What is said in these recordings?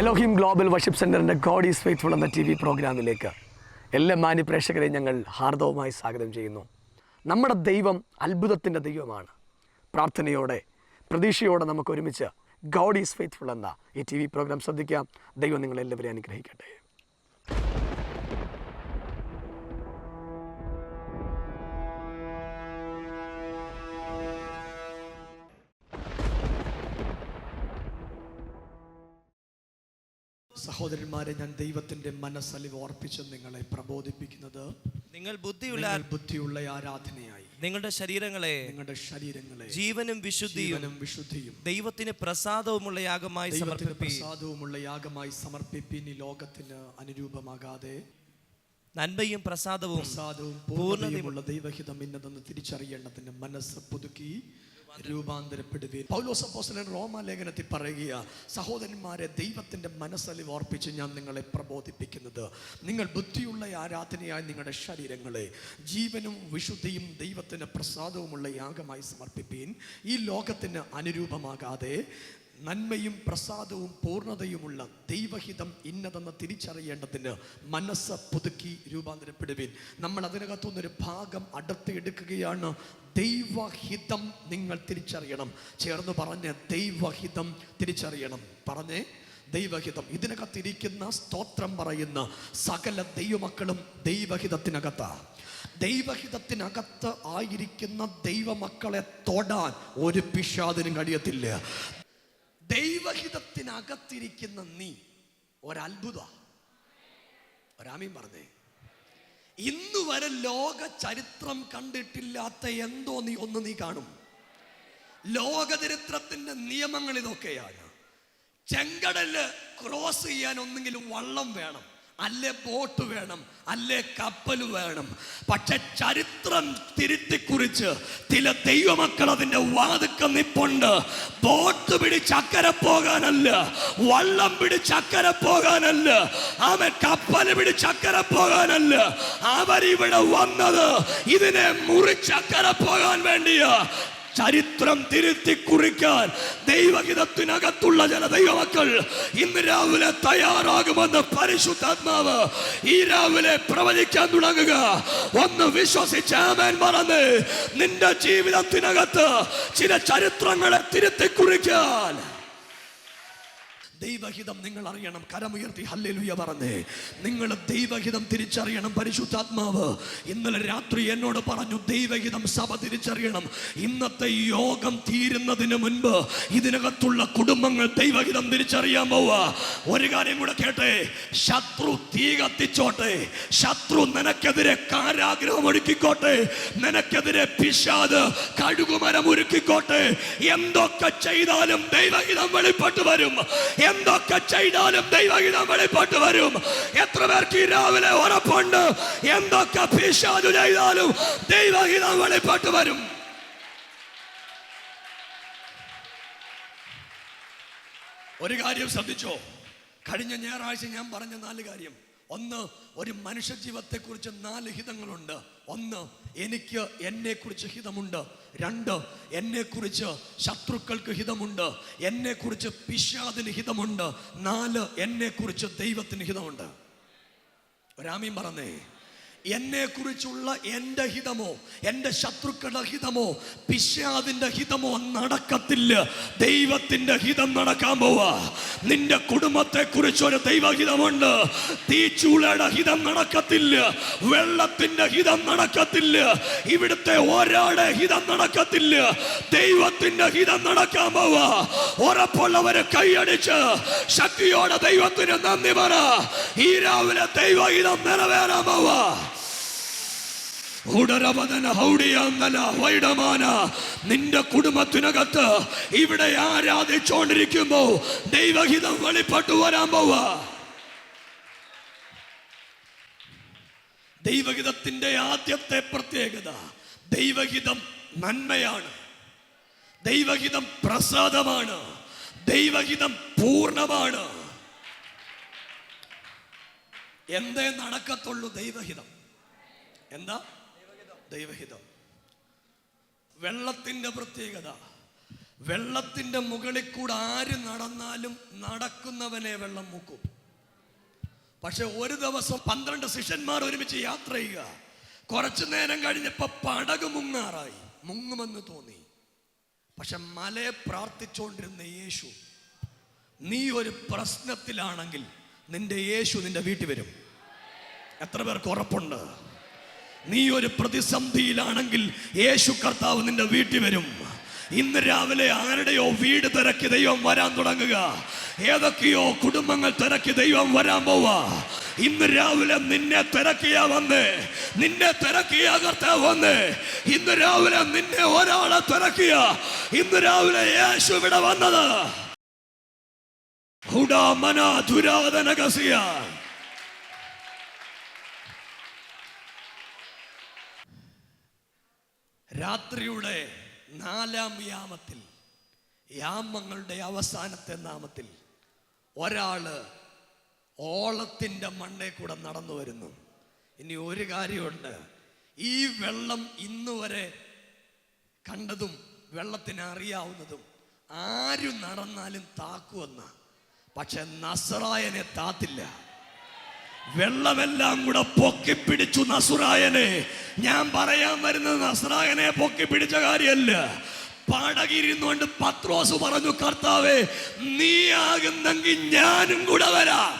Elohim global worship സെൻ്ററിൻ്റെ God is faithful എന്ന TV പ്രോഗ്രാമിലേക്ക് എല്ലാ മാന്യ പ്രേക്ഷകരെയും ഞങ്ങൾ ഹാർദവമായി സ്വാഗതം ചെയ്യുന്നു. നമ്മുടെ ദൈവം അത്ഭുതത്തിൻ്റെ ദൈവമാണ്. പ്രാർത്ഥനയോടെ പ്രതീക്ഷയോടെ നമുക്ക് ഒരുമിച്ച് ഗോഡ് ഈസ് ഫെയ്ത്ത്ഫുൾ എന്ന ഈ TV പ്രോഗ്രാം ശ്രദ്ധിക്കാം. ദൈവം നിങ്ങളെല്ലാവരെയും അനുഗ്രഹിക്കട്ടെ. സഹോദരന്മാരെ, ഞാൻ ദൈവത്തിന്റെ മനസ്സലിവ് ഓർപ്പിച്ച് നിങ്ങളെ പ്രബോധിപ്പിക്കുന്നത് നിങ്ങൾ ബുദ്ധിയുള്ള ആരാധനയായി നിങ്ങളുടെ ശരീരങ്ങളെ ജീവനും വിശുദ്ധിയും ദൈവത്തിന് പ്രസാദവുമുള്ള യാഗമായി സമർപ്പിപ്പിൻ. ഈ ലോകത്തിന് അനുരൂപമാകാതെ നന്മയും പ്രസാദവും പൂർണ്ണതയുമുള്ള ദൈവഹിതം ഇന്നതെന്ന് തിരിച്ചറിയേണ്ടതിന് മനസ്സ് പുതുക്കി രൂപാന്തരപ്പെടുവീൻ. പൗലോസ് അപ്പോസ്തലൻ റോമാലേഖനത്തിൽ പറയുക, സഹോദരന്മാരെ, ദൈവത്തിന്റെ മനസ്സലിവ് ഓർപ്പിച്ച് ഞാൻ നിങ്ങളെ പ്രബോധിപ്പിക്കുന്നത്, നിങ്ങൾ ബുദ്ധിയുള്ള ആരാധനയായി നിങ്ങളുടെ ശരീരങ്ങളെ ജീവനും വിശുദ്ധിയും ദൈവത്തിന് പ്രസാദവുമുള്ള യാഗമായി സമർപ്പിപ്പീൻ. ഈ ലോകത്തിന് അനുരൂപമാകാതെ നന്മയും പ്രസാദവും പൂർണ്ണതയുമുള്ള ദൈവഹിതം ഇന്നതെന്ന് തിരിച്ചറിയേണ്ടതിന് മനസ്സ് പുതുക്കി രൂപാന്തരപ്പെടുവിൻ. നമ്മൾ അതിനകത്തുനിന്നൊരു ഭാഗം അടുത്തെടുക്കുകയാണ്. ദൈവഹിതം നിങ്ങൾ തിരിച്ചറിയണം. ചേർന്ന് പറഞ്ഞ് ദൈവഹിതം തിരിച്ചറിയണം. പറഞ്ഞേ, ദൈവഹിതം. ഇതിനകത്തിരിക്കുന്ന സ്തോത്രം പറയുന്ന സകല ദൈവമക്കളും ദൈവഹിതത്തിനകത്താ. ദൈവഹിതത്തിനകത്ത് ആയിരിക്കുന്ന ദൈവമക്കളെ തൊടാൻ ഒരു പിശാചിനും കഴിയത്തില്ല. ദൈവഹിതത്തിനകത്തിരിക്കുന്ന നീ ഒരത്ഭുത. ഒരാമീൻ പറഞ്ഞേ. ഇന്ന് വരെ ലോക ചരിത്രം കണ്ടിട്ടില്ലാത്ത എന്തോ നീ കാണും. ലോക ചരിത്രത്തിന്റെ നിയമങ്ങൾ ഇതൊക്കെയാണ്. ചെങ്കടല് ക്രോസ് ചെയ്യാൻ ഒന്നെങ്കിലും വള്ളം വേണം, അല്ലേ ബോട്ട് വേണം, അല്ലേ കപ്പൽ വേണം. പക്ഷെ ചരിത്രം തിരുത്തിക്കുറിച്ച് ചില ദൈവമക്കൾ അതിന്റെ വാതുക്ക നിപ്പുണ്ട്. ബോട്ട് പിടിച്ചക്കരെ പോകാനല്ല, വള്ളം പിടിച്ചക്കരെ പോകാനല്ല, അവൻ കപ്പൽ പിടിച്ചക്കരെ പോകാനല്ല. അവരിവിടെ വന്നത് ഇതിനെ മുറിച്ചക്കരെ പോകാൻ വേണ്ടിയാ. ചരിത്രം തിരുത്തി കുറിക്കാൻ ദൈവഹിതത്തിനകത്തുള്ള ചില ദൈവമക്കൾ ഇന്ന് രാവിലെ തയ്യാറാകുമെന്ന് പരിശുദ്ധാത്മാവ് ഈ രാവിലെ പ്രവചിക്കാൻ തുടങ്ങുക. ഒന്ന് വിശ്വസിച്ച് ആമേൻ പറഞ്ഞ് നിന്റെ ജീവിതത്തിനകത്ത് ചില ചരിത്രങ്ങളെ തിരുത്തി കുറിക്കാൻ ദൈവഹിതം നിങ്ങൾ അറിയണം. കരമുയർത്തി ഹല്ലേലൂയ പറഞ്ഞേ. നിങ്ങൾ ദൈവഹിതം തിരിച്ചറിയണം. പരിശുദ്ധാത്മാവ് ഇന്നലെ രാത്രി എന്നോട് പറഞ്ഞു, ദൈവഹിതം സഭ തിരിച്ചറിയണം. ഇന്നത്തെ യോഗം തീരുന്നതിന് മുൻപ് ഇതിനകത്തുള്ള കുടുംബങ്ങൾ ദൈവഹിതം തിരിച്ചറിയാൻ പോവാ. ഒരു കാര്യം കൂടെ കേട്ടെ, ശത്രു തീ കത്തിച്ചോട്ടെ, ശത്രു നിനക്കെതിരെ കാരാഗ്രഹം ഒരുക്കിക്കോട്ടെ, നിനക്കെതിരെ പിശാച് കഴുകുമരം ഒരുക്കിക്കോട്ടെ, എന്തൊക്കെ ചെയ്താലും ദൈവഹിതം വെളിപ്പെട്ട് വരും. എന്തൊക്കെ ചെയ്താലും ദൈവഹിതം വെളിപ്പെട്ട് വരും. എത്ര പേർക്ക് രാവിലെ ഉറപ്പുണ്ട്, എന്തൊക്കെ പിശാച് ചെയ്താലും ദൈവഹിതം വെളിപ്പെട്ട് വരും. ഒരു കാര്യം ശ്രദ്ധിച്ചോ, കഴിഞ്ഞ ഞായറാഴ്ച ഞാൻ പറഞ്ഞ 4 കാര്യം. ഒന്ന്, ഒരു മനുഷ്യ ജീവിതത്തെ കുറിച്ച് 4 ഹിതങ്ങളുണ്ട്. ഒന്ന്, എനിക്ക് എന്നെ കുറിച്ച് ഹിതമുണ്ട്. 2, എന്നെ കുറിച്ച് ശത്രുക്കൾക്ക് ഹിതമുണ്ട്. എന്നെ കുറിച്ച് പിശാചിന് ഹിതമുണ്ട്. 4, എന്നെ കുറിച്ച് ദൈവത്തിന് ഹിതമുണ്ട്. ഒരാമീൻ പറഞ്ഞേ. എന്നെ കുറിച്ചുള്ള എൻ്റെ ഹിതമോ എൻ്റെ ശത്രുക്കളുടെ ഹിതമോ പിശാചിന്റെ ഹിതമോ നടക്കത്തില്ല. ദൈവത്തിന്റെ ഹിതം നടക്കാൻ പോവാ. നിന്റെ കുടുംബത്തെ കുറിച്ചൊരു ദൈവഹിതമുണ്ട്. തീച്ചൂളയുടെ ഹിതം നടക്കത്തില്ല, വെള്ളത്തിന്റെ ഹിതം നടക്കത്തില്ല, ഇവിടുത്തെ ഒരാളുടെ ഹിതം നടക്കത്തില്ല. ദൈവത്തിന്റെ ഹിതം നടക്കാൻ പോവാ. ഉറപ്പുള്ളവര് കൈയടിച്ച് ശക്തിയോടെ ദൈവത്തിന് നന്ദി പറ. ഈ രാവിലെ ദൈവഹിതം നിറവേറാൻ പോവാ. നിന്റെ കുടുംബത്തിനകത്ത് ഇവിടെ ആരാധിച്ചോണ്ടിരിക്കുമ്പോ ദൈവഹിതം വെളിപ്പെട്ടു വരാൻ പോവാ. ദൈവഹിതത്തിന്റെ ആദ്യത്തെ പ്രത്യേകത, ദൈവഹിതം നന്മയാണ്, ദൈവഹിതം പ്രസാദമാണ്, ദൈവഹിതം പൂർണ്ണമാണ്. എന്തേ നടക്കത്തുള്ളൂ? ദൈവഹിതം. എന്താ ദൈവഹിതം? വെള്ളത്തിന്റെ പ്രത്യേകത, വെള്ളത്തിന്റെ മുകളിൽ കൂടെ ആര് നടന്നാലും നടക്കുന്നവനെ വെള്ളം മുക്കും. പക്ഷെ ഒരു ദിവസം 12 ശിഷ്യന്മാർ ഒരുമിച്ച് യാത്ര ചെയ്യുക. കുറച്ചു നേരം കഴിഞ്ഞപ്പോ പടക് മുങ്ങാറായി, മുങ്ങുമെന്ന് തോന്നി. പക്ഷെ മലയെ പ്രാർത്ഥിച്ചുകൊണ്ടിരുന്ന യേശു, നീ ഒരു പ്രശ്നത്തിലാണെങ്കിൽ നിന്റെ യേശു നിന്റെ വീട്ടിൽ വരും. എത്ര പേർക്ക് ഉറപ്പുണ്ട്? നീ ഒരു പ്രതിസന്ധിയിലാണെങ്കിൽ യേശു കർത്താവ് നിന്റെ വീട്ടിൽ വരും. ഇന്ന് രാവിലെ ആരുടെയോ വീട് തിരക്കി ദൈവം വരാൻ തുടങ്ങുക. ഏതൊക്കെയോ കുടുംബങ്ങൾ തിരക്കി ദൈവം വരാൻ പോവാ. ഇന്ന് രാവിലെ നിന്നെ തിരക്കിയാ വന്നേ, നിന്നെ തിരക്കിയാ കർത്താവ് വന്നേ. ഇന്ന് രാവിലെ നിന്നെ ഒരാളെ തിരക്കിയ, ഇന്ന് രാവിലെ യേശു ഇവിടെ വന്നത്. രാത്രിയുടെ 4-ാം യാമത്തിൽ, യാമങ്ങളുടെ അവസാനത്തെ നാമത്തിൽ ഒരാള് ഓളത്തിന്റെ മണ്ണേ കൂടെ നടന്നു വരുന്നു. ഇനി ഒരു കാര്യമുണ്ട്, ഈ വെള്ളം ഇന്നുവരെ കണ്ടതും വെള്ളത്തിന് അറിയാവുന്നതും ആര് നടന്നാലും താക്കുമെന്ന. പക്ഷെ നസ്രായനെ താത്തില്ല. വെള്ളമെല്ലാം കൂടെ പൊക്കിപ്പിടിച്ചു നസ്രായനെ. ഞാൻ പറയാൻ വരുന്നത് നസ്രായനെ പൊക്കിപ്പിടിച്ച കാര്യമല്ല. പടകിരുന്നുകൊണ്ട് പത്രോസ് പറഞ്ഞു, കർത്താവേ നീ ആകുന്നെങ്കിൽ ഞാനും കൂടെ വരാം.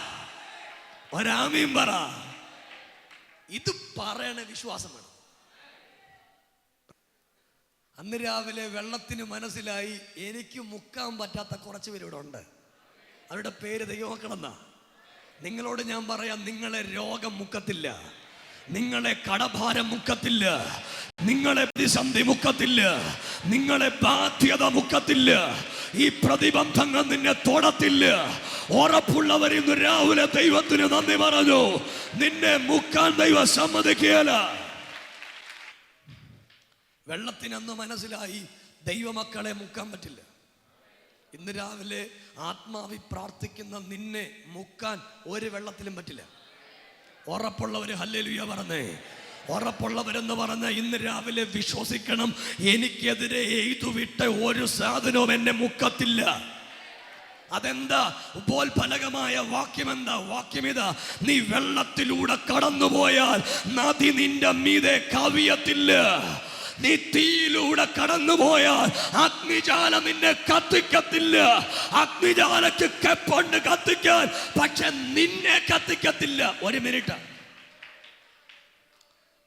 ഒരാമീൻ പറ. ഇത് പറയണ വിശ്വാസം വേണം. അന്ന് രാവിലെ വെള്ളത്തിന് മനസ്സിലായി എനിക്ക് മുക്കാൻ പറ്റാത്ത കുറച്ച് പേരിവിടെ ഉണ്ട്. അവരുടെ പേര് ദൈവമക്കളെന്നാ. നിങ്ങളോട് ഞാൻ പറയാം, നിങ്ങളെ രോഗം മുക്കത്തില്ല, നിങ്ങളെ കടഭാരം മുക്കത്തില്ല, നിങ്ങളെ പ്രതിസന്ധി മുക്കത്തില്ല, നിങ്ങളെ ബാധ്യത മുക്കത്തില്ല, ഈ പ്രതിബന്ധങ്ങൾ നിന്നെ തൊടത്തില്ല. ഉറപ്പുള്ളവർ ഇന്ന് രാവിലെ ദൈവത്തിന് നന്ദി പറഞ്ഞു. നിന്നെ മുക്കാൻ ദൈവം സമ്മതിക്കുകയില്ല. വെള്ളത്തിനന്ന് മനസ്സിലായി ദൈവമക്കളെ മുക്കാൻ പറ്റില്ല. ഇന്ന് രാവിലെ ആത്മാവി പ്രാർത്ഥിക്കുന്ന നിന്നെ മുക്കാൻ ഒരു വെള്ളത്തിലും പറ്റില്ല. ഉറപ്പുള്ളവര് ഹല്ലേലൂയ പറഞ്ഞേ. ഉറപ്പുള്ളവരെന്ന് പറഞ്ഞ ഇന്ന് രാവിലെ വിശ്വസിക്കണം, എനിക്കെതിരെ എഴുതുവിട്ട ഒരു സാധനവും എന്നെ മുക്കത്തില്ല. അതെന്താ? ഉപോത്ഫലകമായ വാക്യം എന്താ? വാക്യം ഇതാ, നീ വെള്ളത്തിലൂടെ കടന്നുപോയാൽ നദി നിന്റെ മീതെ കവിയത്തില്ല. നീ തീയിലൂടെ കടന്നുപോയാൽ അഗ്നിജാല നിന്നെ കത്തിക്കത്തില്ല. അഗ്നിജാലക്ക് കെപ്പുണ്ട് കത്തിക്കാൻ, പക്ഷെ നിന്നെ കത്തിക്കത്തില്ല. ഒരു മിനിറ്റ്.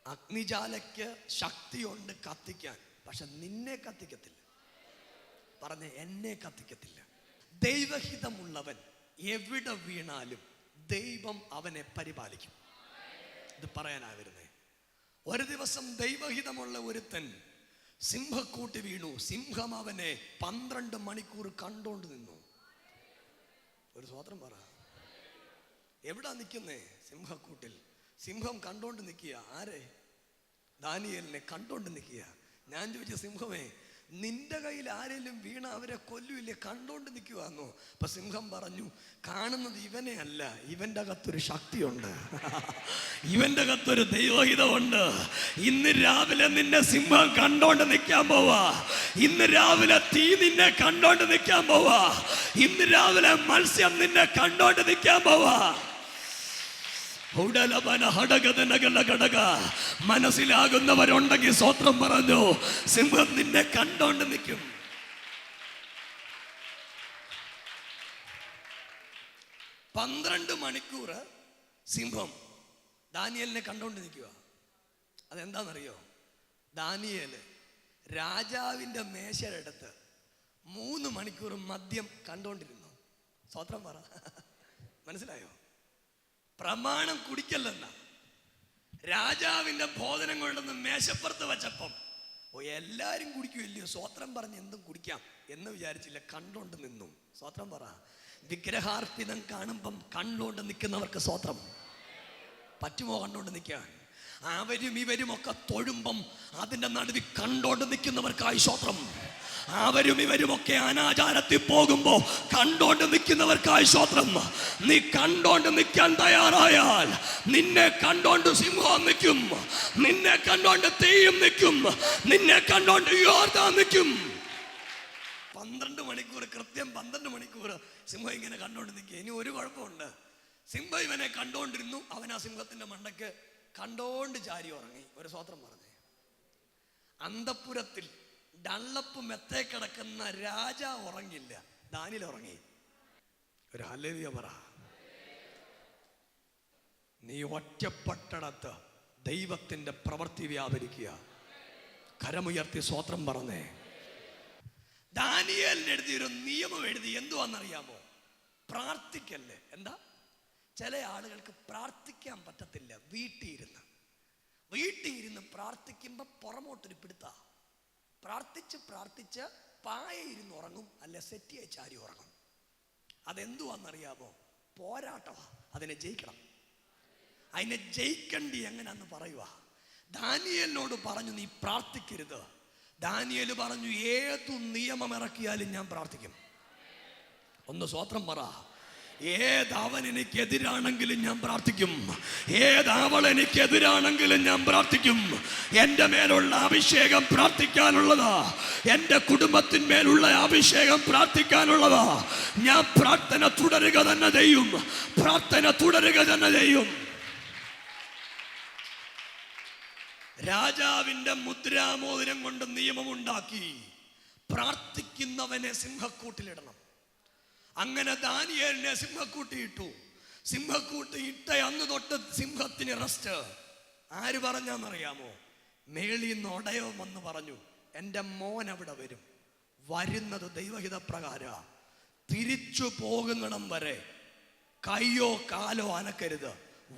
അഗ്നിജാലയ്ക്ക് ശക്തിയുണ്ട് കത്തിക്കാൻ, പക്ഷെ നിന്നെ കത്തിക്കത്തില്ല. പറഞ്ഞ എന്നെ കത്തിക്കത്തില്ല. ദൈവഹിതമുള്ളവൻ എവിടെ വീണാലും ദൈവം അവനെ പരിപാലിക്കും. ഇത് പറയാനാ വരുന്നേ. ഒരു ദിവസം ദൈവഹിതമുള്ള ഒരുത്തൻ സിംഹക്കൂട്ടി വീണു. സിംഹം അവനെ 12 മണിക്കൂർ കണ്ടോണ്ട് നിന്നു. ഒരു സ്വതന്ത്രം പറ. എവിടാ നിൽക്കുന്നേ? സിംഹക്കൂട്ടിൽ. സിംഹം കണ്ടോണ്ട് നിൽക്കുക. ആരെ? ദാനിയേലിനെ കണ്ടോണ്ട് നിൽക്കുക. ഞാൻ ചോദിച്ച, സിംഹമേ നിന്റെ കയ്യിൽ ആരെങ്കിലും വീണ അവരെ കൊല്ലുമില്ലേ? കണ്ടോണ്ട് നിൽക്കുവാന്നോ? അപ്പൊ സിംഹം പറഞ്ഞു, കാണുന്നത് ഇവനെ അല്ല, ഇവന്റെ അകത്തൊരു ശക്തിയുണ്ട്, ഇവന്റെ അകത്തൊരു ദൈവഹിതമുണ്ട്. ഇന്ന് രാവിലെ നിന്നെ സിംഹം കണ്ടോണ്ട് നിൽക്കാൻ പോവാ. ഇന്ന് രാവിലെ തീ നിന്നെ കണ്ടോണ്ട് നിൽക്കാൻ പോവാ. ഇന്ന് രാവിലെ മത്സ്യം നിന്നെ കണ്ടോണ്ട് നിൽക്കാൻ പോവാ. മനസ്സിലാകുന്നവരുണ്ടെങ്കിൽ സ്വത്രം പറഞ്ഞു. സിംഹം നിന്നെ കണ്ടോണ്ട് നിൽക്കും. പന്ത്രണ്ട് മണിക്കൂർ സിംഹം ദാനിയേലിനെ കണ്ടോണ്ട് നിൽക്കുക. അതെന്താണെന്നറിയോ? ദാനിയേല് രാജാവിന്റെ മേശയുടെ അടുത്ത് 3 മണിക്കൂർ മദ്യം കണ്ടോണ്ടിരുന്നു. സ്വത്രം പറ. മനസ്സിലായോ? പ്രമാണം കുടിക്കല്ലെന്ന. രാജാവിന്റെ ഭോജനം കൊണ്ടുവന്ന് മേശപ്പുറത്ത് വെച്ചപ്പം എല്ലാരും കുടിക്കുമല്ലയോ, സ്വോത്രം പറഞ്ഞ് എന്തും കുടിക്കാം എന്ന് വിചാരിച്ചില്ല, കണ്ടോണ്ട് നിന്നു. സ്വോത്രം പറ. വിഗ്രഹാർപ്പിതം കാണുമ്പം കണ്ടോണ്ട് നിൽക്കുന്നവർക്ക് സ്വോത്രം പറ്റുമോ? കണ്ടോണ്ട് നിൽക്കാൻ. അവരും ഇവരും ഒക്കെ തൊഴുമ്പം അതിന്റെ നടുവിൽ കണ്ടോണ്ട് നിൽക്കുന്നവർക്കായി സ്വോത്രം. അവരും ഇവരുമൊക്കെ അനാചാരത്തിൽ പോകുമ്പോ കണ്ടോണ്ട് നിൽക്കുന്നവർക്കായി സ്വോത്രം. നീ കണ്ടോണ്ട് നിൽക്കാൻ തയ്യാറായാൽ നിന്നെ കണ്ടോണ്ട് സിംഹം നിൽക്കും, നിന്നെ കണ്ടോണ്ട് തീയും നിൽക്കും, നിന്നെ കണ്ടോണ്ട് യോർദാൻ നിൽക്കും. 12 മണിക്കൂർ, കൃത്യം 12 മണിക്കൂർ സിംഹം ഇങ്ങനെ കണ്ടോണ്ട് നിൽക്കുക. ഇനി ഒരു കുഴപ്പമുണ്ട്, സിംഹം ഇവനെ കണ്ടോണ്ടിരുന്നു. അവൻ ആ സിംഹത്തിന്റെ മണ്ടയ്ക്ക് കണ്ടോണ്ട് ചാരി ഉറങ്ങി. ഒരു സ്വോത്രം പറഞ്ഞേ. അന്തഃപുരത്തിൽ ഡള്ളപ്പ് മെത്തേ കിടക്കുന്ന രാജാ ഉറങ്ങില്ല, ദാനിയേൽ ഉറങ്ങി. ഒരു ഹല്ലേലൂയ പറ. നീ ഒറ്റപ്പെട്ടിടത്ത് ദൈവത്തിന്റെ പ്രവൃത്തി വ്യാപരിക്കുക. കരമുയർത്തി സ്വോത്രം പറഞ്ഞേ. ദാനിയേലിന് എഴുതിയൊരു നിയമം എഴുതി. എന്തുവാന്നറിയാമോ? പ്രാർത്ഥിക്കല്ലേ. എന്താ? ചില ആളുകൾക്ക് പ്രാർത്ഥിക്കാൻ പറ്റത്തില്ല. വീട്ടിൽ ഇരുന്ന് പ്രാർത്ഥിക്കുമ്പോ പുറമോട്ടൊരു പിടുത്ത. പ്രാർത്ഥിച്ച് പായ ഇരുന്ന് ഉറങ്ങും, അല്ല സെറ്റിയെ ചാരി ഉറങ്ങും. അതെന്തുവാന്നറിയാമോ? പോരാട്ടമാ. അതിനെ ജയിക്കണം. അതിനെ ജയിക്കണ്ടി എങ്ങനെയാന്ന് പറയുക. ദാനിയേലിനോട് പറഞ്ഞു നീ പ്രാർത്ഥിക്കരുത്. ദാനിയേൽ പറഞ്ഞു ഏതു നിയമം ഇറക്കിയാലും ഞാൻ പ്രാർത്ഥിക്കും. ഒന്ന് സ്വോത്രം പറ. ഏതവൻ എനിക്കെതിരാണെങ്കിലും ഞാൻ പ്രാർത്ഥിക്കും, ഏതവൾ എനിക്കെതിരാണെങ്കിലും ഞാൻ പ്രാർത്ഥിക്കും. എൻ്റെ മേലുള്ള അഭിഷേകം പ്രാർത്ഥിക്കാനുള്ളതാ, എൻ്റെ കുടുംബത്തിന്മേലുള്ള അഭിഷേകം പ്രാർത്ഥിക്കാനുള്ളതാ. ഞാൻ പ്രാർത്ഥന തുടരുക തന്നെ ചെയ്യും, പ്രാർത്ഥന തുടരുക തന്നെ ചെയ്യും. രാജാവിന്റെ മുദ്രാമോതിരം കൊണ്ട് നിയമമുണ്ടാക്കി, പ്രാർത്ഥിക്കുന്നവനെ സിംഹക്കൂട്ടിലിടണം. അങ്ങനെ ദാനിയേലിനെ സിംഹക്കൂട്ടിയിട്ടു. സിംഹക്കൂട്ടി ഇട്ട അന്ന് തൊട്ട് സിംഹത്തിന് റെസ്റ്റ്. ആര് പറഞ്ഞാന്നറിയാമോ? മേളിന്ന് ഒടയവൻ വന്ന് പറഞ്ഞു, എൻ്റെ മോൻ അവിടെ വരും. വരുന്നത് ദൈവഹിത പ്രകാര. തിരിച്ചു പോകുന്നിടം വരെ കയ്യോ കാലോ അനക്കരുത്,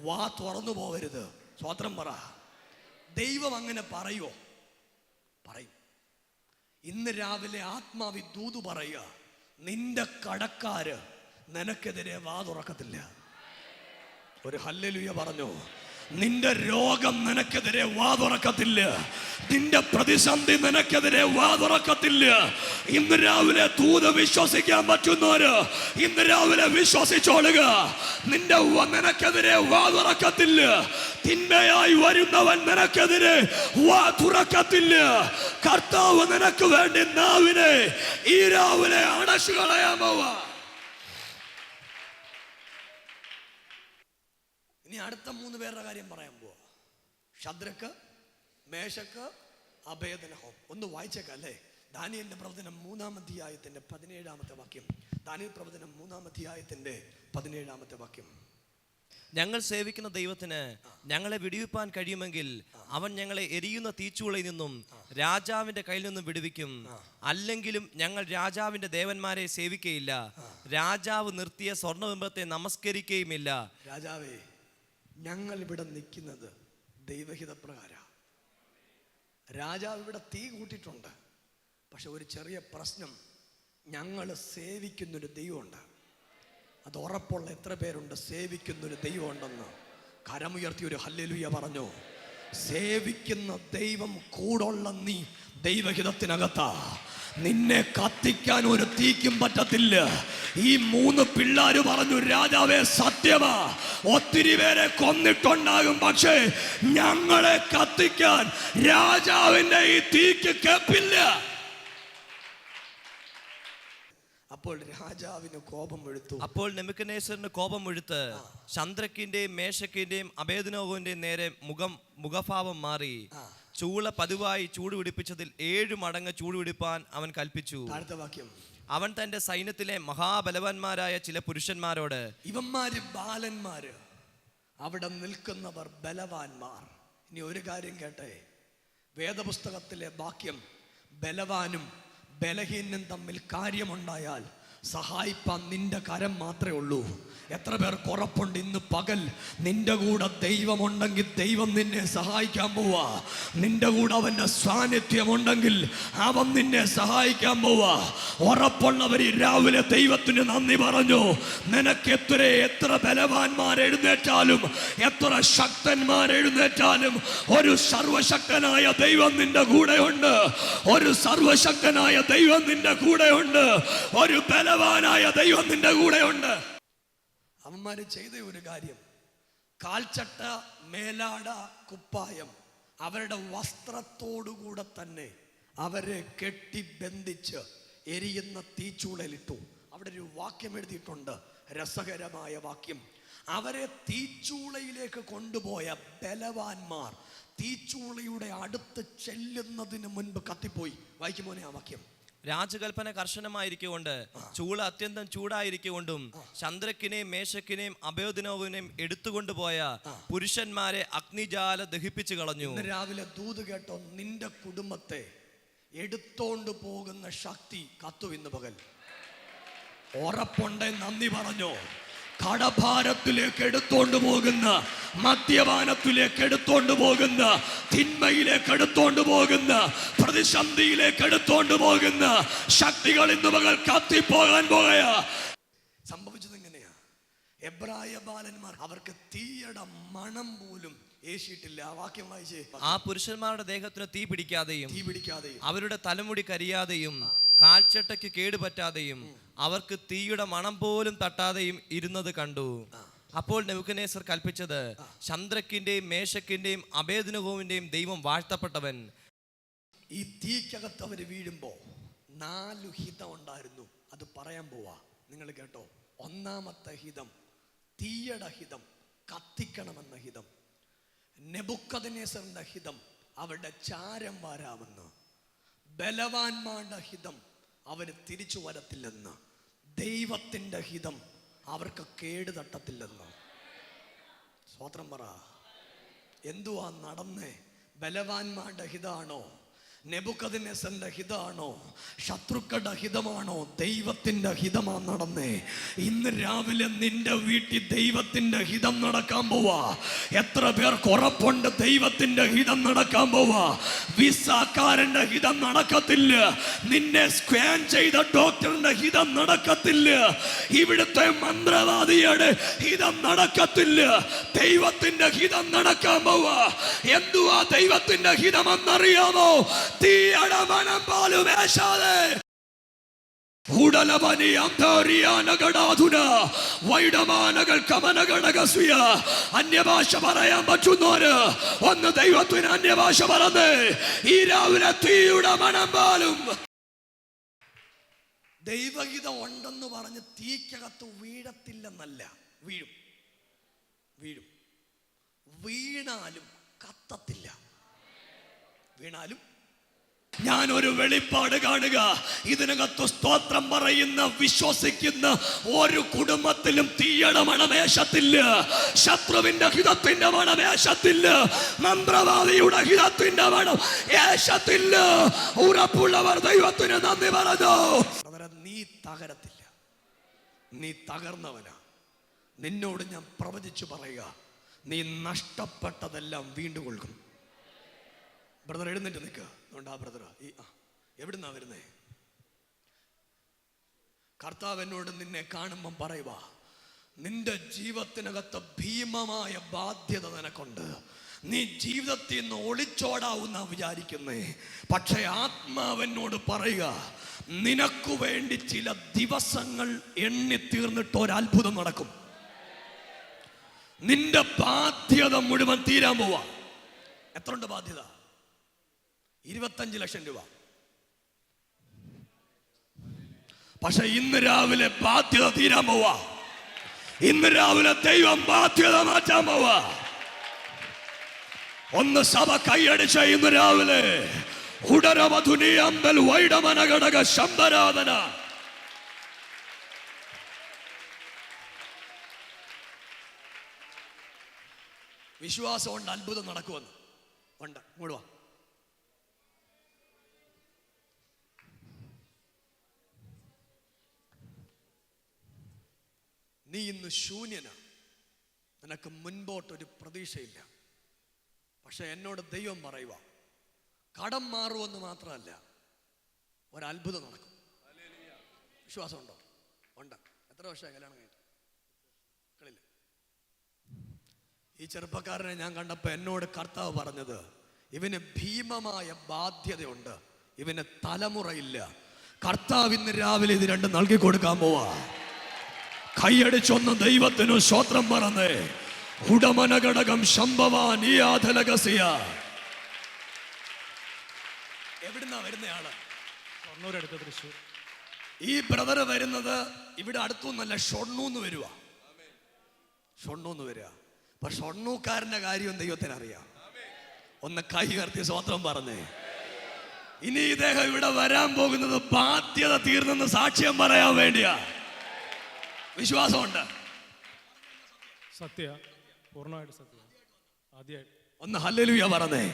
വാ തുറന്നു പോകരുത്. സ്വോത്രം പറ. ദൈവം അങ്ങനെ പറയോ? പറയും. ഇന്ന് രാവിലെ ആത്മാവി ദൂതു പറയുക, നിന്റെ കടക്കാര് നിനക്കെതിരെ വാ തുറക്കത്തില്ല. ഒരു ഹല്ലേലൂയ പറഞ്ഞു. നിന്റെ രോഗം നിനക്കെതിരെ വാ തുറക്കത്തില്ല, നിന്റെ പ്രതിസന്ധി നിനക്കെതിരെ വാ തുറക്കത്തില്ല. ഇന്ന് രാവിലെ ദൂത് വിശ്വസിക്കാൻ പറ്റുന്നവര് ഇന്ന് രാവിലെ വിശ്വസിച്ചോളുക. നിനക്കെതിരെ വാ തുറക്കത്തില്ല. തിന്മയായി വരുന്നവൻ നിനക്കെതിരെ വാ തുറക്കത്തില്ല. കർത്താവ് നിനക്ക് വേണ്ടി നാവിനെ ഈ രാവിലെ അടച്ചു കളയാൻ പോവാ. ഇനി അടുത്ത 3 പേരുടെ കാര്യം പറയാൻ പോവാ. Shadrach, മേശക്ക്, Abednego. ഒന്ന് വായിച്ചേക്കല്ലേ. ദാനിയേലിന്റെ പ്രവചനം 3-ാം അധ്യായത്തിന്റെ 17-ാമത്തെ വാക്യം. ദാനിയേൽ പ്രവചനം 3-ാം അധ്യായത്തിന്റെ 17-ാമത്തെ വാക്യം. ഞങ്ങൾ സേവിക്കുന്ന ദൈവത്തിന് ഞങ്ങളെ വിടുവിപ്പാൻ കഴിയുമെങ്കിൽ അവൻ ഞങ്ങളെ എരിയുന്ന തീച്ചൂളയിൽ നിന്നും രാജാവിന്റെ കയ്യിൽ നിന്നും വിടുവിക്കും. അല്ലെങ്കിലും ഞങ്ങൾ രാജാവിന്റെ ദേവന്മാരെ സേവിക്കയില്ല, രാജാവ് നിർത്തിയ സ്വർണ്ണബിംബത്തെ നമസ്കരിക്കുകയുമില്ല. രാജാവേ, ഞങ്ങൾ ഇവിടെ നിൽക്കുന്നത് ദൈവഹിത പ്രകാര. രാജാവ് ഇവിടെ തീ കൂട്ടിയിട്ടുണ്ട്. പക്ഷെ ഒരു ചെറിയ പ്രശ്നം, ഞങ്ങൾ സേവിക്കുന്നൊരു ദൈവമുണ്ട്. അത് ഉറപ്പുള്ള എത്ര പേരുണ്ട് സേവിക്കുന്നൊരു ദൈവമുണ്ടെന്ന്? കരമുയർത്തി ഒരു ഹല്ലേലൂയ പറഞ്ഞു. സേവിക്കുന്ന ദൈവം കൂടുള്ള നീ ദൈവഹിതത്തിനകത്താ. നിന്നെ കത്തിക്കാൻ ഒരു തീക്കും പറ്റത്തില്ല. ഈ 3 പിള്ളേര് പറഞ്ഞു, രാജാവേ സത്യമാ, ഒത്തിരി പേരെ കൊന്നിട്ടുണ്ടാകും, പക്ഷേ ഞങ്ങളെ കത്തിക്കാൻ രാജാവിന്റെ ഈ തീക്ക് കേപ്പില്ല. അപ്പോൾ രാജാവിന് കോപം എടുത്തു. അപ്പോൾ നെബൂഖദ്നേസറിന് കോപം എടുത്ത് ശദ്രക്കിന്റെയും മേശക്കിന്റെയും അബേദ്നെഗോവിന്റെയും നേരെ മുഖഭാവം മാറി ചൂള പതിവായി ചൂടുപിടിപ്പിച്ചതിൽ 7 മടങ്ങ് ചൂടുപിടിപ്പാൻ അവൻ കൽപ്പിച്ചു. അടുത്ത വാക്യം. അവൻ തന്റെ സൈന്യത്തിലെ മഹാബലവാന്മാരായ ചില പുരുഷന്മാരോട്, ഇവന്മാര് ബാലന്മാര്, അവിടെ നിൽക്കുന്നവർ ബലവാന്മാർ. ഇനി ഒരു കാര്യം കേട്ടെ, വേദപുസ്തകത്തിലെ വാക്യം ബലവാനും ബലഹീനും തമ്മിൽ കാര്യമുണ്ടായാൽ സഹായിപ്പാൻ നിന്റെ കരം മാത്രമേ ഉള്ളൂ. എത്ര പേർക്ക് ഉറപ്പുണ്ട് ഇന്ന് പകൽ നിന്റെ കൂടെ ദൈവമുണ്ടെങ്കിൽ ദൈവം നിന്നെ സഹായിക്കാൻ പോവാ? നിന്റെ കൂടെ അവന്റെ സാന്നിധ്യമുണ്ടെങ്കിൽ അവൻ നിന്നെ സഹായിക്കാൻ പോവാ. ഉറപ്പുള്ളവർ രാവിലെ ദൈവത്തിന് നന്ദി പറഞ്ഞു. നിനക്ക് എത്ര ബലവാന്മാർ എഴുന്നേറ്റാലും, എത്ര ശക്തന്മാർ എഴുന്നേറ്റാലും, ഒരു സർവശക്തനായ ദൈവം നിന്റെ കൂടെയുണ്ട്. ഒരു സർവശക്തനായ ദൈവം നിന്റെ കൂടെയുണ്ട്. ഒരു ബലവാനായ ദൈവം നിന്റെ കൂടെയുണ്ട്. അവന്മാര് ചെയ്ത ഒരു കാര്യം, കാൽച്ചട്ട, മേലാട, കുപ്പായം അവരുടെ വസ്ത്രത്തോടുകൂടെ തന്നെ അവരെ കെട്ടി ബന്ധിച്ച് എരിയുന്ന തീച്ചൂളയിലിട്ടു. അവിടെ ഒരു വാക്യം എഴുതിയിട്ടുണ്ട്, രസകരമായ വാക്യം. അവരെ തീച്ചൂളയിലേക്ക് കൊണ്ടുപോയ ബലവാന്മാർ തീച്ചൂളയുടെ അടുത്ത് ചെല്ലുന്നതിന് മുൻപ് കത്തിപ്പോയി. വായിക്കുമോനെ ആ വാക്യം. രാജകൽപ്പന കർശനമായിരിക്കൊണ്ട് ചൂള അത്യന്തം ചൂടായിരിക്കൊണ്ടും ചന്ദ്രക്കിനെയും മേശക്കിനെയും അബേദ്നെഗോവിനെയും എടുത്തുകൊണ്ടുപോയ പുരുഷന്മാരെ അഗ്നിജാല ദഹിപ്പിച്ചു കളഞ്ഞു. രാവിലെ ദൂത് കേട്ടോ, നിന്റെ കുടുംബത്തെ എടുത്തോണ്ട് പോകുന്ന ശക്തി കത്തു ഇന്ന് പകൽ. ഉറപ്പുണ്ടെ നന്ദി പറഞ്ഞോ. കടഭാരത്തിലേക്ക് എടുത്തോണ്ട് പോകുന്ന, മദ്യപാനത്തിലേക്ക് എടുത്തോണ്ട് പോകുന്ന, തിന്മയിലേക്ക് എടുത്തോണ്ട് പോകുന്ന, പ്രതിസന്ധിയിലേക്ക് എടുത്തോണ്ട് പോകുന്ന ശക്തികൾ ഇന്ന് പകൽ കത്തിപ്പോകാൻ പോകയാ. സംഭവിച്ചത് എങ്ങനെയാ? എബ്രായ ബാലന്മാർ അവർക്ക് തീയുടെ മണം പോലും ഏശിയിട്ടില്ല. ആ വാക്യം വായിച്ചേ. ആ പുരുഷന്മാരുടെ ദേഹത്തിന് തീ പിടിക്കാതെയും അവരുടെ തലമുടി കരിയാതെയും കാൽച്ചട്ടയ്ക്ക് കേടുപറ്റാതെയും അവർക്ക് തീയുടെ മണം പോലും തട്ടാതെയും ഇരുന്നത് കണ്ടു. അപ്പോൾ നെബൂഖദ്നേസർ കൽപ്പിച്ചത്, ചന്ദ്രക്കിന്റെയും മേശക്കിന്റെയും അബേദ്നെഗോവിന്റെയും ദൈവം വാഴ്ത്തപ്പെട്ടവൻ. ഈ തീക്കകത്ത് അവർ വീഴുമ്പോ 4 ഹിതം ഉണ്ടായിരുന്നു. അത് പറയാൻ പോവാ. നിങ്ങൾ കേട്ടോ. ഒന്നാമത്തെ ഹിതം തീയുടെ ഹിതം, കത്തിക്കണമെന്ന ഹിതം. നെബൂഖദ്നേസറിന്റെ ഹിതം അവരുടെ ചാരം വാരാമെന്ന്. ബലവാന്മാരുടെ ഹിതം അവന് തിരിച്ചു വരത്തില്ലെന്ന്. ദൈവത്തിന്റെ ഹിതം അവർക്ക് കേട് തട്ടത്തില്ലെന്ന്. സ്വത്രം പറ. എന്തുവാ നടന്നേ? ബലവാന്മാരുടെ ഹിതാണോ? നെബൂഖദ്നേസറിന്റെ ഹിതമാണോ? ശത്രുക്കളുടെ ഹിതമാണോ? ദൈവത്തിന്റെ ഹിതമാ നടന്നേ. ഇന്ന് രാവിലെ നിന്റെ വീട്ടിൽ ദൈവത്തിന്റെ ഹിതം നടക്കാൻ പോവാ. എത്ര പേർക്ക് ഉറപ്പുണ്ട് ദൈവത്തിന്റെ ഹിതം നടക്കാൻ പോവാ? വിസാക്കാരന്റെ ഹിതം നടക്കത്തില്ല. നിന്നെ സ്കാൻ ചെയ്ത ഡോക്ടറിന്റെ ഹിതം നടക്കത്തില്ല. ഇവിടുത്തെ മന്ത്രവാദിയുടെ ഹിതം നടക്കത്തില്ല. ദൈവത്തിന്റെ ഹിതം നടക്കാൻ പോവാ. എന്തുവാ ദൈവത്തിന്റെ ഹിതമെന്നറിയാമോ? തീയുടെ മണം പോലും ഏശാതെ അന്യഭാഷ പറയാൻ പറ്റുന്നവര് ഒന്ന് ദൈവത്തിന് അന്യഭാഷ പറഞ്ഞ് ഈ രാവിലെ തീയുടെ മണം പോലും. ദൈവഹിതം ഉണ്ടെന്ന് പറഞ്ഞ് തീക്കകത്ത് വീഴത്തില്ലെന്നല്ല, വീഴും. വീഴും. വീണാലും കത്തത്തില്ല. വീണാലും ഞാനൊരു വെളിപ്പാട് കാണുക. ഇതിനകത്ത് സ്തോത്രം പറയുന്ന, വിശ്വസിക്കുന്ന ഒരു കുടുംബത്തിലും തീയുടെ മണമേശത്തില്ല. ശത്രുവിന്റെ ഹിതത്തിന്റെ മണമേശത്തില്ല. മന്ത്രവാദിയുടെ ഹിതത്തിന്റെ മണം ഏശത്തില്ല. ഉറപ്പുള്ളവർ ദൈവത്തിന് നന്ദി പറഞ്ഞു. നീ തകരത്തില്ല. നീ തകർന്നവനാ. നിന്നോട് ഞാൻ പ്രവചിച്ചു പറയുക, നീ നഷ്ടപ്പെട്ടതെല്ലാം വീണ്ടും കൊള്ളും. ബ്രദർ എഴുന്നേറ്റ് നിൽക്കുക. അതുകൊണ്ട് ആ ബ്രദർ എവിടുന്നാ വരുന്നേ? കർത്താവ് എന്നോട് നിന്നെ കാണുമ്പം പറയുക, നിന്റെ ജീവിതത്തിനകത്ത് ഭീമമായ ബാധ്യത നിനക്കുണ്ട്. നീ ജീവിതത്തിൽ നിന്ന് ഒളിച്ചോടാവുന്ന വിചാരിക്കുന്നേ. പക്ഷെ ആത്മാവെന്നോട് പറയുക, നിനക്കു വേണ്ടി ചില ദിവസങ്ങൾ എണ്ണി തീർന്നിട്ട് ഒരത്ഭുതം നടക്കും. നിന്റെ ബാധ്യത മുഴുവൻ തീരാൻ പോവാ. എത്രയുണ്ട് ബാധ്യത? 25 ലക്ഷം രൂപ. പക്ഷെ ഇന്ന് രാവിലെ ബാധ്യത തീരാൻ പോവാ. ഇന്ന് രാവിലെ ദൈവം ബാധ്യത മാറ്റാൻ പോവാ. ഒന്ന് സഭ കൈയടിച്ച ഇന്ന് രാവിലെ ഉടരമധുനി അമ്പൽ വൈഡമന ഘടക ശംഭരാധന. വിശ്വാസം കൊണ്ട് അത്ഭുതം നടക്കുമെന്ന് ഉണ്ട്. മൂടുവാ. നീ ഇന്ന് ശൂന്യനാണ്, നിനക്ക് മുൻപോട്ടൊരു പ്രതീക്ഷയില്ല. പക്ഷെ എന്നോട് ദൈവം പറയുക, കടം മാറുമെന്ന് മാത്രമല്ല, ഒരത്ഭുതം നടക്കും. വിശ്വാസമുണ്ടോ? ഉണ്ട്. എത്ര വർഷമായി കല്യാണം കഴിഞ്ഞിട്ട്? മക്കളില്ല. ഈ ചെറുപ്പക്കാരനെ ഞാൻ കണ്ടപ്പോൾ എന്നോട് കർത്താവ് പറഞ്ഞത്, ഇവന് ഭീമമായ ബാധ്യതയുണ്ട്, ഇവന് തലമുറയില്ല. കർത്താവ് ഇന്ന് രാവിലെ ഇത് രണ്ടും നൽകി കൊടുക്കാൻ പോവാ. കൈയടിച്ചൊന്ന് ദൈവത്തിനു സ്തോത്രം പറഞ്ഞേ. ഉടമന ഘടകം ശംഭവാൻ ഈ ആധലകസിയ. എവിടുന്നാ വരുന്നയാള്? ഷൊർണൂരടുത്ത്, തൃശ്ശൂർ. ഈ ബ്രദർ വരുന്നത് ഇവിടെ അടുത്തൊന്നല്ല, ഷൊർണൂന്ന് വരുക. ഷൊർണൂന്ന് വരിക. അപ്പൊ ഷൊർണൂക്കാരന്റെ കാര്യം ദൈവത്തിന് അറിയാം. ഒന്ന് കൈ ഉയർത്തി സ്തോത്രം പറഞ്ഞേ. ഇനി ഇദ്ദേഹം ഇവിടെ വരാൻ പോകുന്നത് ബാധ്യത തീർന്നെന്ന് സാക്ഷ്യം പറയാൻ വേണ്ടിയാ. വിശ്വാസമുണ്ട്? സത്യ, പൂർണ്ണമായിട്ട് സത്യ. ആദ്യമായിട്ട് ഒന്ന് ഹല്ലേലൂയ പറഞ്ഞേ.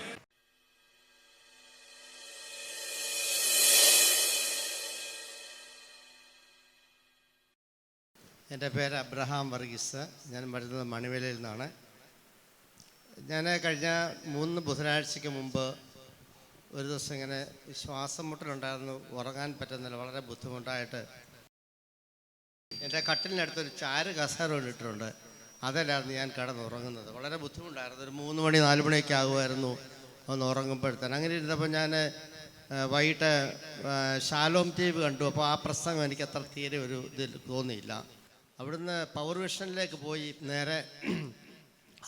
എൻ്റെ പേര് അബ്രഹാം വർഗീസ്. ഞാൻ വരുന്നത് മണിവേലയിൽ നിന്നാണ്. ഞാൻ കഴിഞ്ഞ 3 ബുധനാഴ്ചയ്ക്ക് മുമ്പ് ഒരു ദിവസം ഇങ്ങനെ ശ്വാസം മുട്ടലുണ്ടായിരുന്നു, ഉറങ്ങാൻ പറ്റുന്നില്ല, വളരെ ബുദ്ധിമുട്ടായിട്ട്. എൻ്റെ കട്ടിലിനടുത്തൊരു ചാര് കസേര ഇട്ടിട്ടുണ്ട്, അതിലായിരുന്നു ഞാൻ കിടന്നുറങ്ങുന്നത്. വളരെ ബുദ്ധിമുട്ടായിരുന്നു. ഒരു 3 മണി 4 മണിയൊക്കെ ആകുമായിരുന്നു ഒന്ന് ഉറങ്ങുമ്പോഴത്തേന്. അങ്ങനെ ഇരുന്നപ്പോൾ ഞാൻ വൈകിട്ട് ഷാലോം TV കണ്ടു. അപ്പോൾ ആ പ്രസംഗം എനിക്ക് അത്ര തീരെ ഒരു ഇതിൽ തോന്നിയില്ല. അവിടുന്ന് പവർ വിഷനിലേക്ക് പോയി നേരെ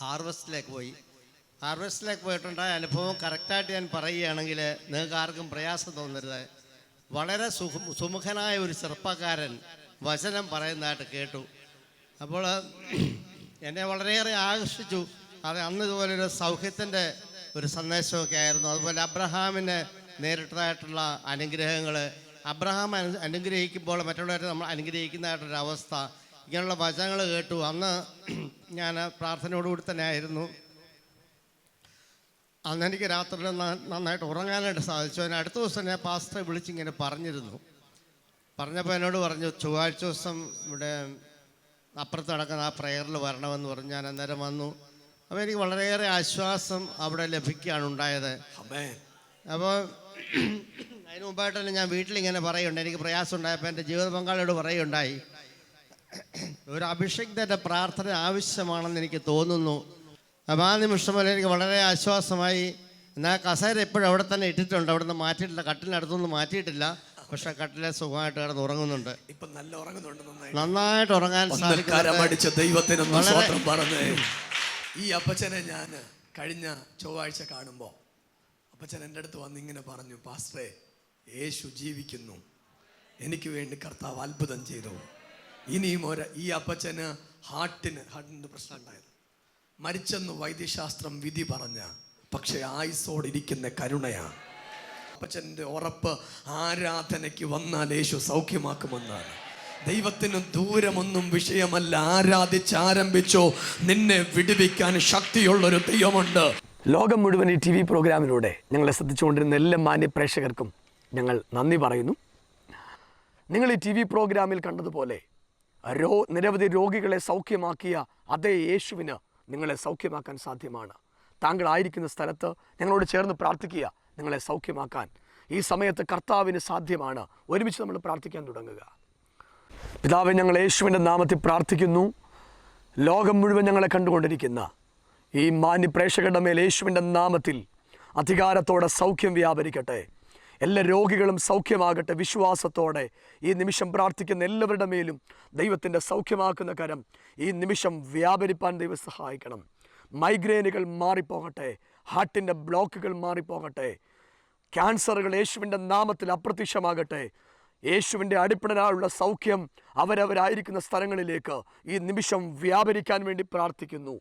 ഹാർവസ്റ്റിലേക്ക് പോയി. ഹാർവസ്റ്റിലേക്ക് പോയിട്ടുണ്ടായ അനുഭവം കറക്റ്റായിട്ട് ഞാൻ പറയുകയാണെങ്കിൽ നിങ്ങൾക്ക് ആർക്കും പ്രയാസം തോന്നരുത്. വളരെ സുമുഖനായ ഒരു ചെറുപ്പക്കാരൻ വചനം പറയുന്നതായിട്ട് കേട്ടു. അപ്പോൾ എന്നെ വളരെയേറെ ആകർഷിച്ചു. അത് അന്ന് ഇതുപോലൊരു സൗഖ്യത്തിൻ്റെ ഒരു സന്ദേശമൊക്കെ ആയിരുന്നു. അതുപോലെ അബ്രഹാമിന് നേരിട്ടതായിട്ടുള്ള അനുഗ്രഹങ്ങൾ, അബ്രഹാം അനുഗ്രഹിക്കുമ്പോൾ മറ്റുള്ളവരെ നമ്മൾ അനുഗ്രഹിക്കുന്നതായിട്ടൊരവസ്ഥ, ഇങ്ങനെയുള്ള വചനങ്ങൾ കേട്ടു. അന്ന് ഞാൻ പ്രാർത്ഥനയോടുകൂടി തന്നെ ആയിരുന്നു. അന്ന് എനിക്ക് രാത്രി നന്നായിട്ട് ഉറങ്ങാനായിട്ട് സാധിച്ചു. അതിന് അടുത്ത ദിവസം ഞാൻ പാസ്റ്ററെ വിളിച്ചിങ്ങനെ പറഞ്ഞിരുന്നു. പറഞ്ഞപ്പോൾ എന്നോട് പറഞ്ഞു, ചൊവ്വാഴ്ച ദിവസം ഇവിടെ അപ്പുറത്ത് നടക്കുന്ന ആ പ്രയറിൽ വരണമെന്ന് പറഞ്ഞു. ഞാൻ അന്നേരം വന്നു. അപ്പോൾ എനിക്ക് വളരെയേറെ ആശ്വാസം അവിടെ ലഭിക്കുകയാണ് ഉണ്ടായത്. അപ്പോൾ അതിന് മുമ്പായിട്ട് തന്നെ ഞാൻ വീട്ടിലിങ്ങനെ പറയുണ്ടായി, എനിക്ക് പ്രയാസം ഉണ്ടായപ്പോൾ എൻ്റെ ജീവിത പങ്കാളിയോട് പറയുണ്ടായി, ഒരു അഭിഷേകത്തിൻ്റെ പ്രാർത്ഥന ആവശ്യമാണെന്ന് എനിക്ക് തോന്നുന്നു. അപ്പോൾ ആ നിമിഷം വരെ എനിക്ക് വളരെ ആശ്വാസമായി. എന്നാൽ കസേര എപ്പോഴും അവിടെ തന്നെ ഇട്ടിട്ടുണ്ട്, അവിടെ നിന്ന് മാറ്റിയിട്ടില്ല, കട്ടിലിനടുത്തൊന്നും മാറ്റിയിട്ടില്ല. പക്ഷെ കട്ടിലെ സുഖമായിട്ട് കിടന്ന് ഉറങ്ങുന്നുണ്ട്. ഇപ്പൊ നല്ല ഉറങ്ങുന്നുണ്ട്, നന്നായിട്ട് ഉറങ്ങാൻ പറഞ്ഞേ. ഈ അപ്പച്ചനെ ഞാൻ കഴിഞ്ഞ ചൊവ്വാഴ്ച കാണുമ്പോൾ അപ്പച്ചൻ എൻ്റെ അടുത്ത് വന്ന് ഇങ്ങനെ പറഞ്ഞു, പാസ്റ്ററെ, യേശു ജീവിക്കുന്നു, എനിക്ക് വേണ്ടി കർത്താവ് അത്ഭുതം ചെയ്തു. ഇനിയും ഈ അപ്പച്ചന് ഹാർട്ടിൻ്റെ പ്രശ്നം ഉണ്ടായത്, മരിച്ചെന്ന് വൈദ്യശാസ്ത്രം വിധി പറഞ്ഞ, പക്ഷെ ആയുസ്സോടിരിക്കുന്ന കരുണയാണ്. അപ്പച്ചൻ്റെ ഉറപ്പ്, ആരാധനയ്ക്ക് വന്നാൽ യേശു സൗഖ്യമാക്കുമെന്നാണ്. ദൈവത്തിന് ദൂരമൊന്നും വിഷയമല്ല. ആരാധിച്ചാരംഭിച്ചോ, നിന്നെ വിടുവിക്കാൻ ശക്തിയുള്ളൊരു ദൈവമുണ്ട്. ലോകം മുഴുവൻ ഈ TV പ്രോഗ്രാമിലൂടെ ഞങ്ങളെ ശ്രദ്ധിച്ചുകൊണ്ടിരുന്ന എല്ലാ മാന്യ പ്രേക്ഷകർക്കും ഞങ്ങൾ നന്ദി പറയുന്നു. നിങ്ങൾ ഈ TV പ്രോഗ്രാമിൽ കണ്ടതുപോലെ നിരവധി രോഗികളെ സൗഖ്യമാക്കിയ അതേ യേശുവിന് നിങ്ങളെ സൗഖ്യമാക്കാൻ സാധ്യമാണ്. താങ്കളായിരിക്കുന്ന സ്ഥലത്ത് ഞങ്ങളോട് ചേർന്ന് പ്രാർത്ഥിക്കുക, നിങ്ങളെ സൗഖ്യമാക്കാൻ ഈ സമയത്ത് കർത്താവിന് സാധ്യമാണ്. ഒരുമിച്ച് നമ്മൾ പ്രാർത്ഥിക്കാൻ തുടങ്ങുക. പിതാവേ, ഞങ്ങൾ യേശുവിൻ്റെ നാമത്തിൽ പ്രാർത്ഥിക്കുന്നു. ലോകം മുഴുവൻ ഞങ്ങളെ കണ്ടുകൊണ്ടിരിക്കുന്ന ഈ മാന്യ പ്രേക്ഷകരുടെ മേൽ യേശുവിൻ്റെ നാമത്തിൽ അധികാരത്തോടെ സൗഖ്യം വ്യാപരിക്കട്ടെ. എല്ലാ രോഗികളും സൗഖ്യമാകട്ടെ. വിശ്വാസത്തോടെ ഈ നിമിഷം പ്രാർത്ഥിക്കുന്ന എല്ലാവരുടെ മേലും ദൈവത്തിൻ്റെ സൗഖ്യമാക്കുന്ന കരം ഈ നിമിഷം വ്യാപരിപ്പാൻ ദൈവം സഹായിക്കണം. മൈഗ്രെയിനുകൾ മാറിപ്പോകട്ടെ, ഹാർട്ടിൻ്റെ ബ്ലോക്കുകൾ മാറിപ്പോകട്ടെ, ക്യാൻസറുകൾ യേശുവിൻ്റെ നാമത്തിൽ അപ്രത്യക്ഷമാകട്ടെ. യേശുവിൻ്റെ അടിപ്പിണരായുള്ള സൗഖ്യം അവരവരായിരിക്കുന്ന സ്ഥലങ്ങളിലേക്ക് ഈ നിമിഷം വ്യാപരിക്കാൻ വേണ്ടി പ്രാർത്ഥിക്കുന്നു.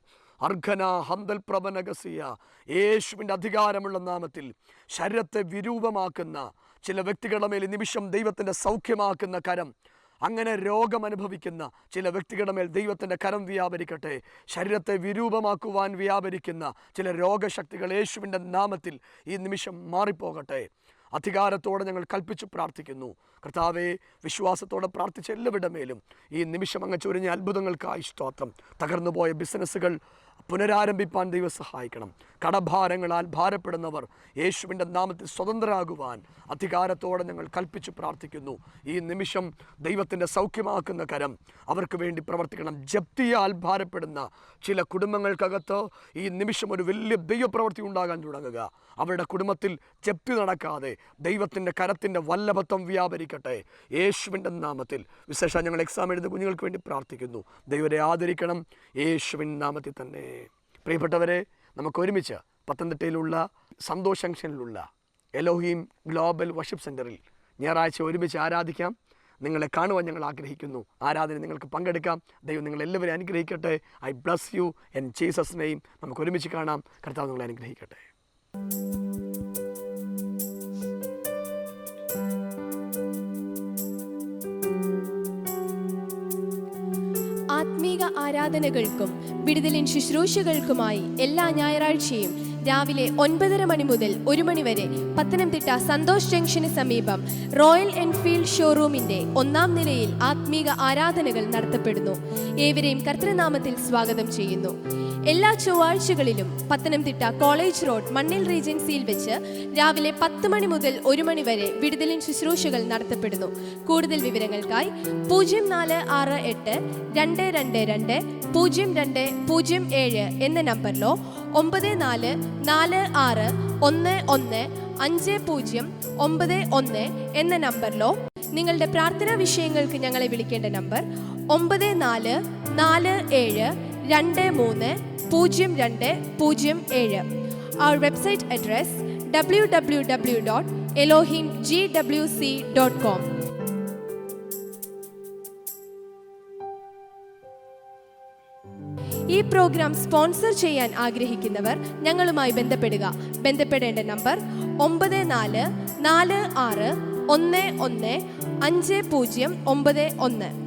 അർഘന ഹന്തൽ പ്രഭനഗസിയ യേശുവിൻ്റെ അധികാരമുള്ള നാമത്തിൽ ശരീരത്തെ വിരൂപമാക്കുന്ന ചില വ്യക്തികളുടെ മേൽ നിമിഷം ദൈവത്തിൻ്റെ സൗഖ്യമാക്കുന്ന കരം, അങ്ങനെ രോഗമനുഭവിക്കുന്ന ചില വ്യക്തികളുടെ മേൽ ദൈവത്തിൻ്റെ കരം വ്യാപരിക്കട്ടെ. ശരീരത്തെ വിരൂപമാക്കുവാൻ വ്യാപരിക്കുന്ന ചില രോഗശക്തികൾ യേശുവിൻ്റെ നാമത്തിൽ ഈ നിമിഷം മാറിപ്പോകട്ടെ. അധികാരത്തോടെ ഞങ്ങൾ കൽപ്പിച്ചു പ്രാർത്ഥിക്കുന്നു. കർത്താവെ, വിശ്വാസത്തോടെ പ്രാർത്ഥിച്ച എല്ലാവരുടെ മേലും ഈ നിമിഷം അങ്ങ് ചൊരിഞ്ഞ അത്ഭുതങ്ങൾക്കായി സ്തോത്രം. തകർന്നുപോയ ബിസിനസ്സുകൾ പുനരാരംഭിപ്പാൻ ദൈവം സഹായിക്കണം. കടഭാരങ്ങളാൽ ഭാരപ്പെടുന്നവർ യേശുവിൻ്റെ നാമത്തിൽ സ്വതന്ത്രരാകുവാൻ അധികാരത്തോടെ ഞങ്ങൾ കൽപ്പിച്ചു പ്രാർത്ഥിക്കുന്നു. ഈ നിമിഷം ദൈവത്തിൻ്റെ സൗഖ്യമാക്കുന്ന കരം അവർക്ക് വേണ്ടി പ്രവർത്തിക്കണം. ജപ്തിയാൽ ഭാരപ്പെടുന്ന ചില കുടുംബങ്ങൾക്കകത്ത് ഈ നിമിഷം ഒരു വലിയ ദൈവപ്രവൃത്തി ഉണ്ടാകാൻ തുടങ്ങുക. അവരുടെ കുടുംബത്തിൽ ജപ്തി നടക്കാതെ ദൈവത്തിൻ്റെ കരത്തിൻ്റെ വല്ലഭത്വം വ്യാപരിക്കട്ടെ യേശുവിൻ്റെ നാമത്തിൽ. വിശേഷം ഞങ്ങൾ എക്സാം എഴുതുന്ന കുഞ്ഞുങ്ങൾക്ക് വേണ്ടി പ്രാർത്ഥിക്കുന്നു. ദൈവത്തെ ആദരിക്കണം യേശുവിൻ നാമത്തിൽ തന്നെ. പ്രിയപ്പെട്ടവരെ, നമുക്ക് ഒരുമിച്ച് പത്തനംതിട്ടയിലുള്ള സന്തോഷ് ജംഗ്ഷനിലുള്ള എലോഹീം ഗ്ലോബൽ വർഷിപ്പ് സെൻറ്ററിൽ ഞായറാഴ്ച ഒരുമിച്ച് ആരാധിക്കാം. നിങ്ങളെ കാണുവാൻ ഞങ്ങൾ ആഗ്രഹിക്കുന്നു. ആരാധന നിങ്ങൾക്ക് പങ്കെടുക്കാം. ദൈവം നിങ്ങളെല്ലാവരെയും അനുഗ്രഹിക്കട്ടെ. I bless you in Jesus name. നമുക്ക് ഒരുമിച്ച് കാണാം. കർത്താവ് നിങ്ങളെ അനുഗ്രഹിക്കട്ടെ. ആത്മീക ആരാധനകൾക്കും വിടുതലിൻ ശുശ്രൂഷകൾക്കുമായി എല്ലാ ഞായറാഴ്ചയും രാവിലെ 9:30 മണി മുതൽ 1 മണി വരെ പത്തനംതിട്ട സന്തോഷ് ജംഗ്ഷന് സമീപം റോയൽ എൻഫീൽഡ് ഷോറൂമിന്റെ 1-ാം നിലയിൽ ആത്മീക ആരാധനകൾ നടത്തപ്പെടുന്നു. ഏവരെയും കർത്തൃനാമത്തിൽ സ്വാഗതം ചെയ്യുന്നു. എല്ലാ ചൊവ്വാഴ്ചകളിലും പത്തനംതിട്ട കോളേജ് റോഡ് മണ്ണിൽ റീജൻസിയിൽ വെച്ച് രാവിലെ 10 മണി മുതൽ 1 മണി വരെ വിടുതലിൻ ശുശ്രൂഷകൾ നടത്തപ്പെടുന്നു. കൂടുതൽ വിവരങ്ങൾക്കായി 0468 222 0207 എന്ന നമ്പറിലോ 9446115091 എന്ന നമ്പറിലോ നിങ്ങളുടെ പ്രാർത്ഥനാ വിഷയങ്ങൾക്ക് ഞങ്ങളെ വിളിക്കേണ്ട number 9447230207. Our website address www.elohimgwc.com. ഈ പ്രോഗ്രാം സ്പോൺസർ ചെയ്യാൻ ആഗ്രഹിക്കുന്നവർ ഞങ്ങളുമായി ബന്ധപ്പെടുക. ബന്ധപ്പെടേണ്ട നമ്പർ 9446115091.